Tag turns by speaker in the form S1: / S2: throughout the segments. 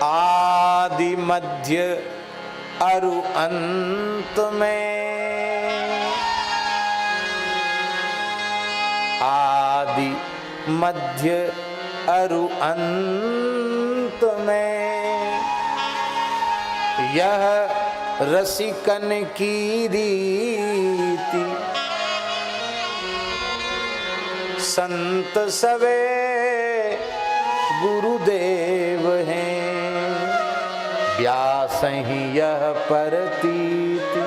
S1: आदि मध्य अरु अंत में, आदि मध्य अरु अंत में, यह रसिकन की रीति संत सवे गुरुदेव हैं, व्यास ही यह प्रतीति।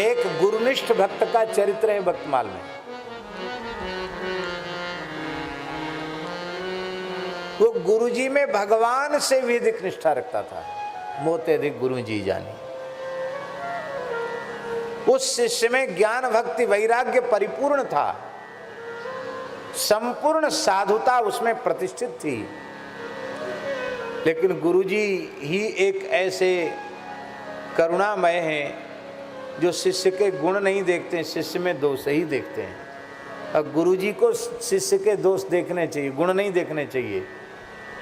S1: एक गुरुनिष्ठ भक्त का चरित्र है भक्तमाल में। वो गुरुजी में भगवान से भी अधिक निष्ठा रखता था। मोते अधिक गुरु जी जानी। उस शिष्य में ज्ञान भक्ति वैराग्य परिपूर्ण था, संपूर्ण साधुता उसमें प्रतिष्ठित थी। लेकिन गुरुजी ही एक ऐसे करुणामय हैं जो शिष्य के गुण नहीं देखते, शिष्य में दोष ही देखते हैं। अब गुरुजी को शिष्य के दोष देखने चाहिए, गुण नहीं देखने चाहिए।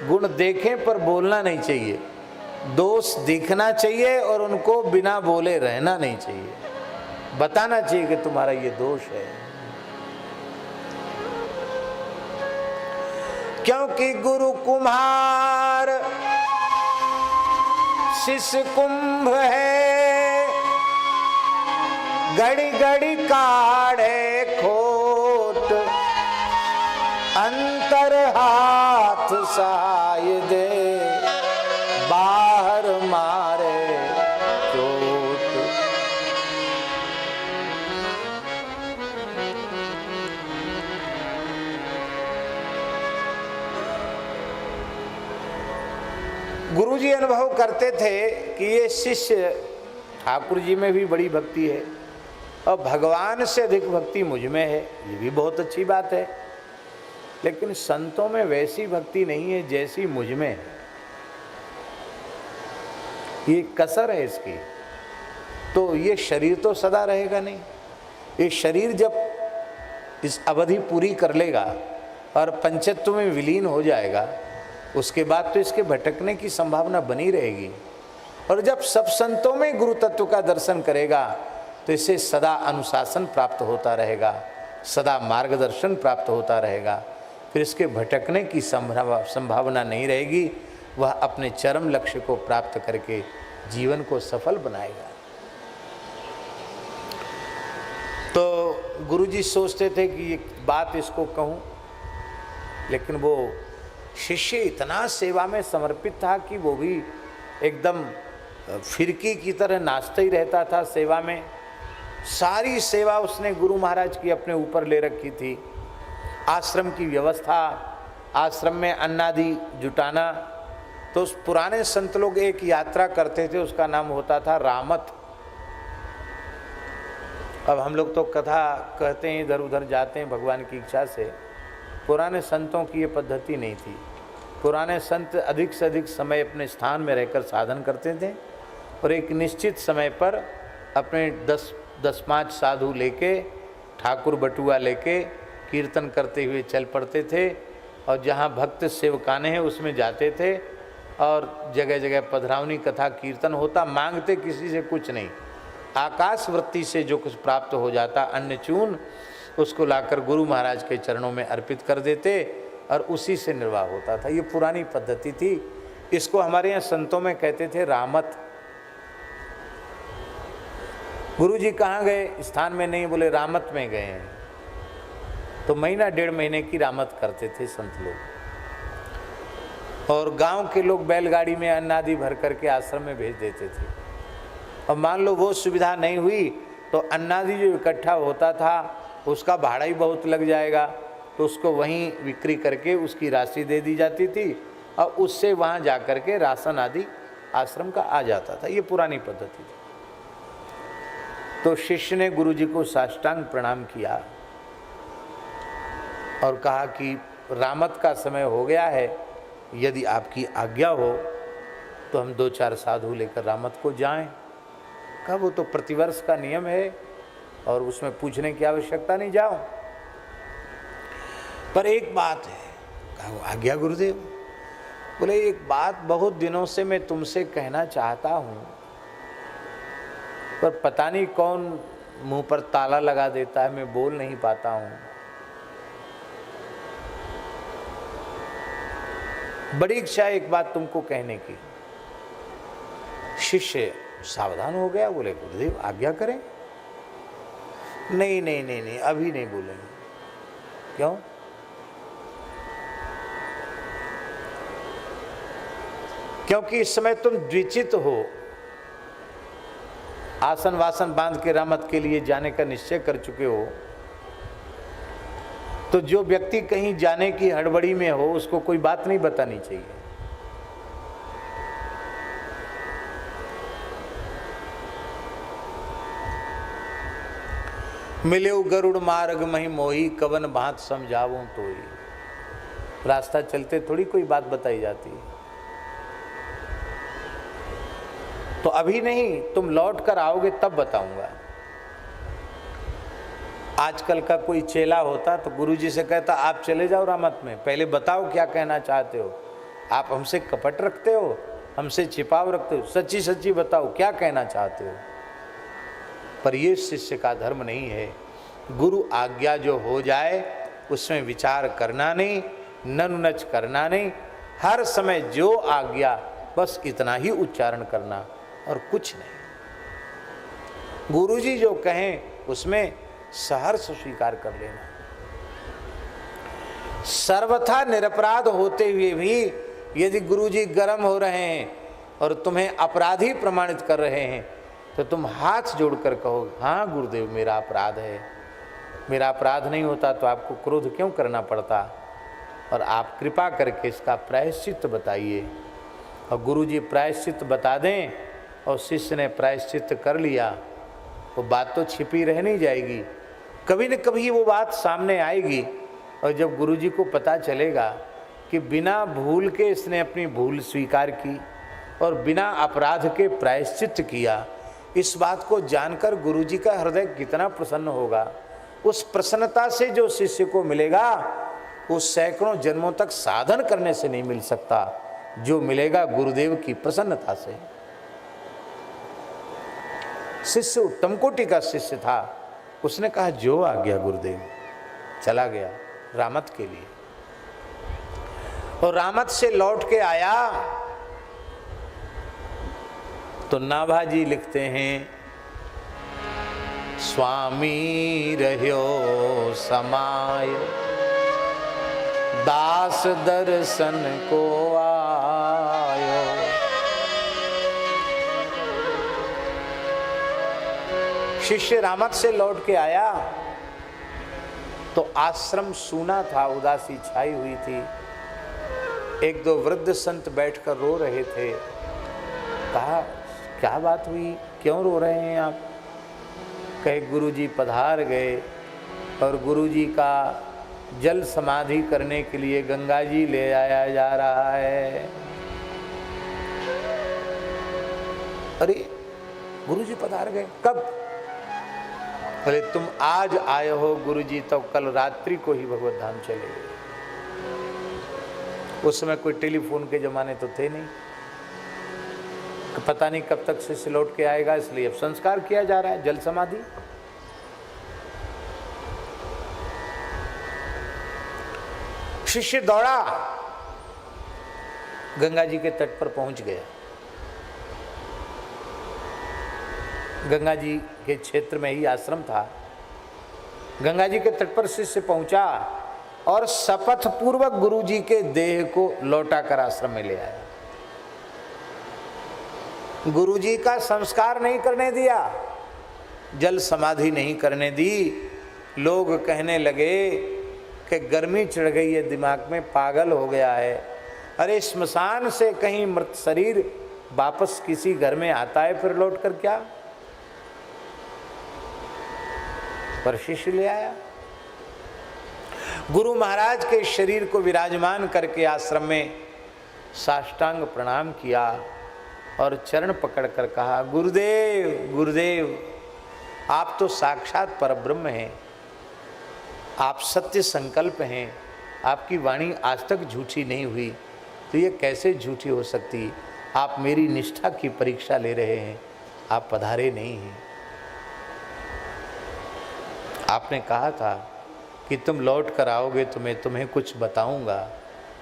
S1: गुण देखें पर बोलना नहीं चाहिए, दोष दिखना चाहिए और उनको बिना बोले रहना नहीं चाहिए, बताना चाहिए कि तुम्हारा ये दोष है। क्योंकि गुरु कुम्हार शिष्य कुंभ है, घड़ी घड़ी काढ़े खोट, अंतर हाथ सहाय दे, बाहर मारे चोट। गुरुजी अनुभव करते थे कि ये शिष्य, ठाकुर जी में भी बड़ी भक्ति है और भगवान से अधिक भक्ति मुझ में है, ये भी बहुत अच्छी बात है। लेकिन संतों में वैसी भक्ति नहीं है जैसी मुझ में है, ये कसर है इसकी। तो ये शरीर तो सदा रहेगा नहीं, ये शरीर जब इस अवधि पूरी कर लेगा और पंचत्व में विलीन हो जाएगा, उसके बाद तो इसके भटकने की संभावना बनी रहेगी। और जब सब संतों में गुरु तत्व का दर्शन करेगा तो इसे सदा अनुशासन प्राप्त होता रहेगा, सदा मार्गदर्शन प्राप्त होता रहेगा, फिर इसके भटकने की संभावना नहीं रहेगी। वह अपने चरम लक्ष्य को प्राप्त करके जीवन को सफल बनाएगा। तो गुरुजी सोचते थे कि ये बात इसको कहूँ, लेकिन वो शिष्य इतना सेवा में समर्पित था कि वो भी एकदम फिरकी की तरह नाचता ही रहता था सेवा में। सारी सेवा उसने गुरु महाराज की अपने ऊपर ले रखी थी। आश्रम की व्यवस्था, आश्रम में अन्नादि जुटाना। तो उस पुराने संत लोग एक यात्रा करते थे, उसका नाम होता था रामत। अब हम लोग तो कथा कहते हैं, इधर उधर जाते हैं भगवान की इच्छा से। पुराने संतों की ये पद्धति नहीं थी। पुराने संत अधिक से अधिक समय अपने स्थान में रहकर साधन करते थे और एक निश्चित समय पर अपने 10-5 साधु लेके, ठाकुर बटुआ लेके कीर्तन करते हुए चल पड़ते थे। और जहाँ भक्त सेवकाने हैं उसमें जाते थे और जगह जगह पधरावनी कथा कीर्तन होता। मांगते किसी से कुछ नहीं, आकाश वृत्ति से जो कुछ प्राप्त हो जाता अन्न चून, उसको लाकर गुरु महाराज के चरणों में अर्पित कर देते और उसी से निर्वाह होता था। ये पुरानी पद्धति थी। इसको हमारे यहाँ संतों में कहते थे रामत। गुरुजी कहाँ गए? स्थान में नहीं, बोले रामत में गए हैं। तो महीना 1.5 महीने की रामत करते थे संत लोग। और गांव के लोग बैलगाड़ी में अन्न आदि भर करके आश्रम में भेज देते थे। और मान लो वो सुविधा नहीं हुई तो अन्न आदि जो इकट्ठा होता था उसका भाड़ा ही बहुत लग जाएगा, तो उसको वहीं बिक्री करके उसकी राशि दे दी जाती थी और उससे वहाँ जा कर के राशन आदि आश्रम का आ जाता था। ये पुरानी पद्धति थी। तो शिष्य ने गुरुजी को साष्टांग प्रणाम किया और कहा कि रामत का समय हो गया है, यदि आपकी आज्ञा हो तो हम 2-4 साधु लेकर रामत को जाएं। कहा वो तो प्रतिवर्ष का नियम है और उसमें पूछने की आवश्यकता नहीं, जाओ। पर एक बात है, कहा आज्ञा गुरुदेव। बोले एक बात बहुत दिनों से मैं तुमसे कहना चाहता हूँ, पर पता नहीं कौन मुंह पर ताला लगा देता है, मैं बोल नहीं पाता हूँ। बड़ी इच्छा है एक बात तुमको कहने की। शिष्य सावधान हो गया, बोले गुरुदेव आज्ञा करें। नहीं नहीं नहीं नहीं, अभी नहीं बोलेंगे। क्यों? क्योंकि इस समय तुम द्विचित हो, आसन वासन बांध के रामत के लिए जाने का निश्चय कर चुके हो। तो जो व्यक्ति कहीं जाने की हड़बड़ी में हो उसको कोई बात नहीं बतानी चाहिए। मिले गरुड़ मार्ग मही मोही, कवन बात समझाऊं तो ही। रास्ता चलते थोड़ी कोई बात बताई जाती है। तो अभी नहीं, तुम लौट कर आओगे तब बताऊंगा। आजकल का कोई चेला होता तो गुरुजी से कहता आप चले जाओ रामत में, पहले बताओ क्या कहना चाहते हो। आप हमसे कपट रखते हो, हमसे छिपाव रखते हो, सच्ची सच्ची बताओ क्या कहना चाहते हो। पर ये शिष्य का धर्म नहीं है। गुरु आज्ञा जो हो जाए उसमें विचार करना नहीं, ननुनच करना नहीं, हर समय जो आज्ञा बस इतना ही उच्चारण करना और कुछ नहीं। गुरुजी जो कहें उसमें सहर्ष स्वीकार कर लेना। सर्वथा निरपराध होते हुए भी यदि गुरुजी गर्म हो रहे हैं और तुम्हें अपराधी प्रमाणित कर रहे हैं तो तुम हाथ जोड़कर कहो हाँ गुरुदेव मेरा अपराध है। मेरा अपराध नहीं होता तो आपको क्रोध क्यों करना पड़ता, और आप कृपा करके इसका प्रायश्चित बताइए। और गुरुजी प्रायश्चित बता दें और शिष्य ने प्रायश्चित कर लिया, वो बात तो छिपी रह नहीं जाएगी, कभी न कभी वो बात सामने आएगी। और जब गुरुजी को पता चलेगा कि बिना भूल के इसने अपनी भूल स्वीकार की और बिना अपराध के प्रायश्चित किया, इस बात को जानकर गुरुजी का हृदय कितना प्रसन्न होगा। उस प्रसन्नता से जो शिष्य को मिलेगा वो सैकड़ों जन्मों तक साधन करने से नहीं मिल सकता, जो मिलेगा गुरुदेव की प्रसन्नता से। शिष्य उत्तम कोटि का शिष्य था, उसने कहा जो आज्ञा गुरुदेव। चला गया रामत के लिए और रामत से लौट के आया तो नाभाजी लिखते हैं स्वामी रह्यो समाय दास दर्शन को आयो। शिष्य रामत से लौट के आया तो आश्रम सूना था, उदासी छाई हुई थी। एक दो वृद्ध संत बैठकर रो रहे थे। कहा क्या बात हुई, क्यों रो रहे हैं आप? कहे गुरुजी पधार गए और गुरुजी का जल समाधि करने के लिए गंगा जी ले आया जा रहा है। अरे गुरुजी पधार गए, कब? बोले तुम आज आए हो गुरुजी तो कल रात्रि को ही भगवत धाम चले गए। उस समय कोई टेलीफोन के जमाने तो थे नहीं, पता नहीं कब तक शिष्य लौट के आएगा, इसलिए अब संस्कार किया जा रहा है जल समाधि। शिष्य दौड़ा, गंगा जी के तट पर पहुंच गया। गंगा जी के क्षेत्र में ही आश्रम था। गंगा जी के तट पर शिष्य पहुंचा और शपथ पूर्वक गुरु जी के देह को लौटाकर आश्रम में ले आया। गुरु जी का संस्कार नहीं करने दिया, जल समाधि नहीं करने दी। लोग कहने लगे कि गर्मी चढ़ गई है दिमाग में, पागल हो गया है। अरे स्मशान से कहीं मृत शरीर वापस किसी घर में आता है फिर लौट कर क्या? पर शिष्य ले आया। गुरु महाराज के शरीर को विराजमान करके आश्रम में साष्टांग प्रणाम किया और चरण पकड़कर कहा गुरुदेव गुरुदेव, आप तो साक्षात परब्रह्म हैं, आप सत्य संकल्प हैं, आपकी वाणी आज तक झूठी नहीं हुई, तो ये कैसे झूठी हो सकती? आप मेरी निष्ठा की परीक्षा ले रहे हैं, आप पधारे नहीं हैं। आपने कहा था कि तुम लौट कर आओगे तो मैं तुम्हें कुछ बताऊंगा,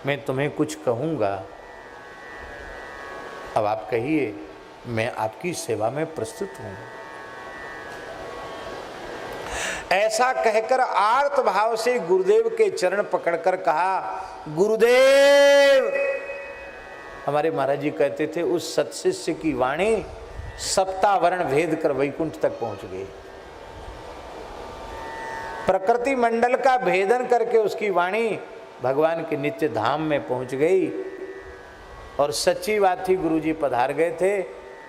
S1: मैं तुम्हें कुछ कहूंगा। अब आप कहिए, मैं आपकी सेवा में प्रस्तुत हूं। ऐसा कहकर आर्त भाव से गुरुदेव के चरण पकड़कर कहा, गुरुदेव। हमारे महाराज जी कहते थे, उस सत्शिष्य की वाणी सप्तावरण भेद कर वैकुंठ तक पहुंच गई। प्रकृति मंडल का भेदन करके उसकी वाणी भगवान के नित्य धाम में पहुंच गई। और सच्ची बात थी, गुरुजी पधार गए थे।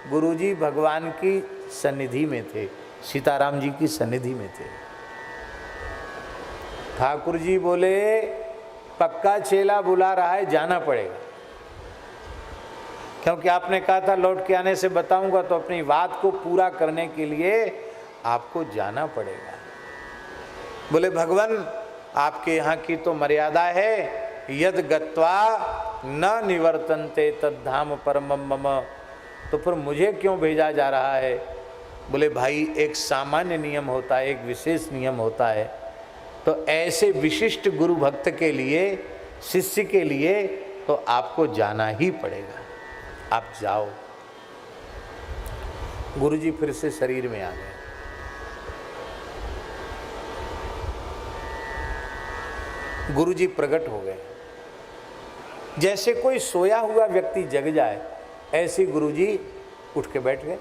S1: गुरुजी भगवान की सन्निधि में थे, सीताराम जी की सन्निधि में थे। ठाकुर जी बोले, पक्का चेला बुला रहा है, जाना पड़ेगा। क्योंकि आपने कहा था लौट के आने से बताऊंगा, तो अपनी बात को पूरा करने के लिए आपको जाना पड़ेगा। बोले भगवान, आपके यहाँ की तो मर्यादा है, यद गत्वा न निवर्तन्ते तद्धाम परमम मम, तो फिर मुझे क्यों भेजा जा रहा है? बोले भाई, एक सामान्य नियम होता है, एक विशेष नियम होता है। तो ऐसे विशिष्ट गुरु भक्त के लिए, शिष्य के लिए तो आपको जाना ही पड़ेगा, आप जाओ। गुरुजी फिर से शरीर में आ गए। गुरुजी प्रकट हो गए। जैसे कोई सोया हुआ व्यक्ति जग जाए, ऐसे गुरुजी उठ के बैठ गए।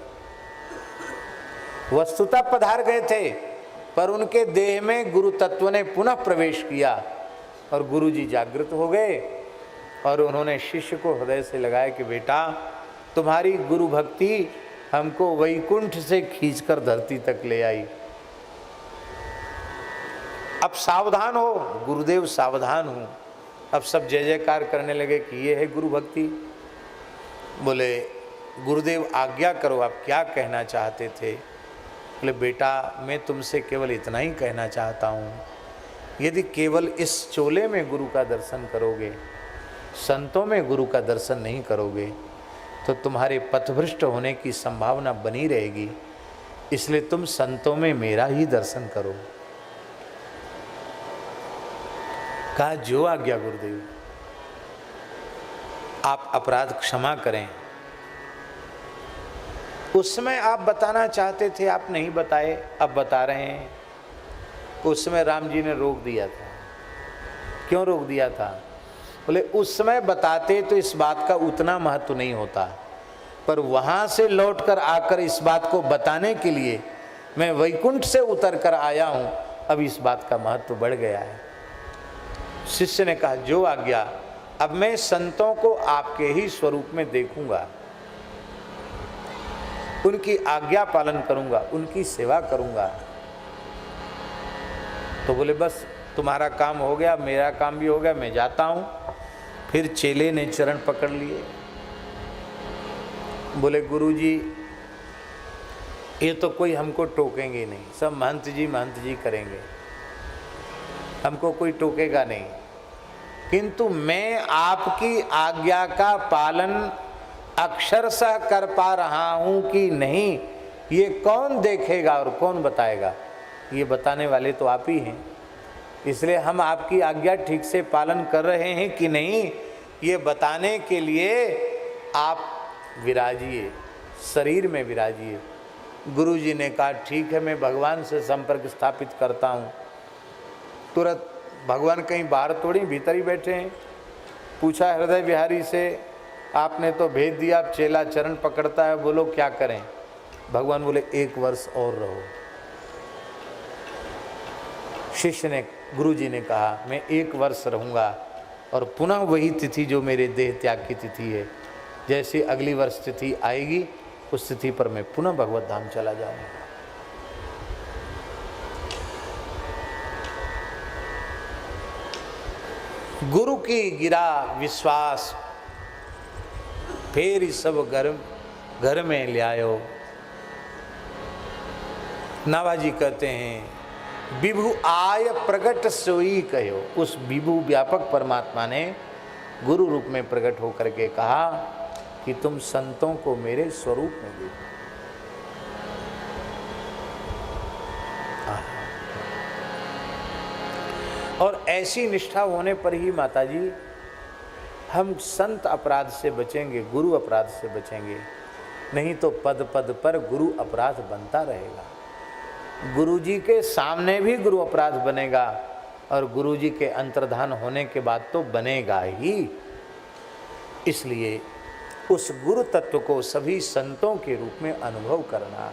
S1: वस्तुतः पधार गए थे, पर उनके देह में गुरु तत्व ने पुनः प्रवेश किया और गुरुजी जागृत हो गए। और उन्होंने शिष्य को हृदय से लगाया कि बेटा, तुम्हारी गुरु भक्ति हमको वैकुंठ से खींचकर धरती तक ले आई। अब सावधान हो। गुरुदेव सावधान हूँ। अब सब जय जयकार करने लगे कि ये है गुरु भक्ति। बोले गुरुदेव आज्ञा करो, आप क्या कहना चाहते थे? बोले बेटा, मैं तुमसे केवल इतना ही कहना चाहता हूँ, यदि केवल इस चोले में गुरु का दर्शन करोगे, संतों में गुरु का दर्शन नहीं करोगे, तो तुम्हारे पथभ्रष्ट होने की संभावना बनी रहेगी। इसलिए तुम संतों में मेरा ही दर्शन करो। कहा, जो आज्ञा गुरुदेव। आप अपराध क्षमा करें। उस समय आप बताना चाहते थे, आप नहीं बताए, अब बता रहे हैं। उस समय राम जी ने रोक दिया था। क्यों रोक दिया था? बोले उस समय बताते तो इस बात का उतना महत्व नहीं होता, पर वहां से लौटकर आकर इस बात को बताने के लिए मैं वैकुंठ से उतर कर आया हूं, अब इस बात का महत्व बढ़ गया है। शिष्य ने कहा, जो आज्ञा। अब मैं संतों को आपके ही स्वरूप में देखूंगा, उनकी आज्ञा पालन करूंगा, उनकी सेवा करूंगा। तो बोले बस तुम्हारा काम हो गया, मेरा काम भी हो गया, मैं जाता हूं। फिर चेले ने चरण पकड़ लिए। बोले गुरुजी, ये तो कोई हमको टोकेंगे नहीं, सब महंत जी करेंगे, हमको कोई टोकेगा नहीं। किंतु मैं आपकी आज्ञा का पालन अक्षरशः कर पा रहा हूं कि नहीं, ये कौन देखेगा और कौन बताएगा? ये बताने वाले तो आप ही हैं। इसलिए हम आपकी आज्ञा ठीक से पालन कर रहे हैं कि नहीं, ये बताने के लिए आप विराजिए, शरीर में विराजिए। गुरुजी ने कहा, ठीक है, मैं भगवान से संपर्क स्थापित करता हूँ। तुरंत भगवान कहीं बाहर थोड़ी, भीतर ही बैठे हैं। पूछा हृदय विहारी से, आपने तो भेज दिया, अब चेला चरण पकड़ता है, बोलो क्या करें? भगवान बोले 1 वर्ष और रहो। शिष्य ने, गुरुजी ने कहा, मैं 1 वर्ष रहूँगा और पुनः वही तिथि जो मेरे देह त्याग की तिथि है, जैसे अगली वर्ष तिथि आएगी, उस तिथि पर मैं पुनः भगवत धाम चला जाऊँगा। गुरु की गिरा विश्वास, फिर सब घर में ले आयो। नाभाजी कहते हैं, विभु आय प्रगट सोई कहो। उस विभु व्यापक परमात्मा ने गुरु रूप में प्रकट होकर के कहा कि तुम संतों को मेरे स्वरूप में देखो। और ऐसी निष्ठा होने पर ही माताजी हम संत अपराध से बचेंगे, गुरु अपराध से बचेंगे। नहीं तो पद पद पर गुरु अपराध बनता रहेगा। गुरु जी के सामने भी गुरु अपराध बनेगा और गुरु जी के अंतर्धान होने के बाद तो बनेगा ही। इसलिए उस गुरु तत्व को सभी संतों के रूप में अनुभव करना।